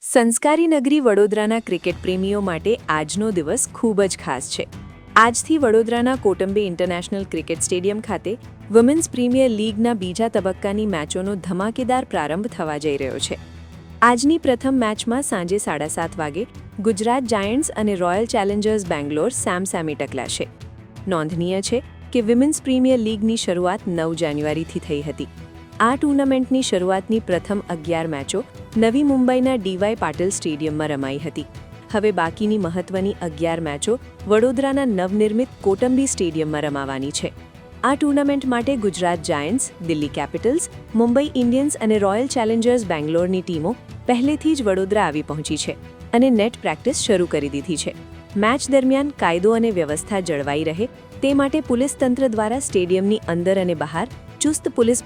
સંસ્કારી નગરી વડોદરાના ક્રિકેટ પ્રેમીઓ માટે આજનો દિવસ ખૂબ જ ખાસ છે. આજથી વડોદરાના કોટંબે ઇન્ટરનેશનલ ક્રિકેટ સ્ટેડિયમ ખાતે વુમેન્સ પ્રીમિયર લીગના બીજા તબક્કાની મેચોનો ધમાકેદાર પ્રારંભ થવા જઈ રહ્યો છે. આજની પ્રથમ મેચમાં સાંજે 7:30 વાગે ગુજરાત જાયન્ટ્સ અને રોયલ ચેલેન્જર્સ બેંગ્લોર સામસામે ટકરાશે. નોંધનીય છે કે વિમેન્સ પ્રીમિયર લીગની શરૂઆત 9 જાન્યુઆરીથી થઈ હતી. આ ટૂર્નામેન્ટની શરૂઆતની પ્રથમ 11 મેચો નવી મુંબઈના ડીવાય પાટીલ સ્ટેડિયમમાં રમાઈ હતી. હવે બાકીની મહત્વની 11 મેચો વડોદરાના નવનિર્મિત કોટંબી સ્ટેડિયમમાં રમાવાની છે. આ ટૂર્નામેન્ટ માટે Gujarat Giants, Delhi Capitals, Mumbai Indians અને રોયલ ચેલેન્જર્સ બેંગ્લોરની ટીમો પહેલેથી જ વડોદરા આવી પહોંચી છે અને નેટ પ્રેક્ટિસ શરૂ કરી દીધી છે. મેચ દરમિયાન કાયદો અને વ્યવસ્થા જળવાઈ રહે તે માટે પોલીસ તંત્ર દ્વારા સ્ટેડિયમની અંદર અને બહાર ચુસ્ત પોલીસ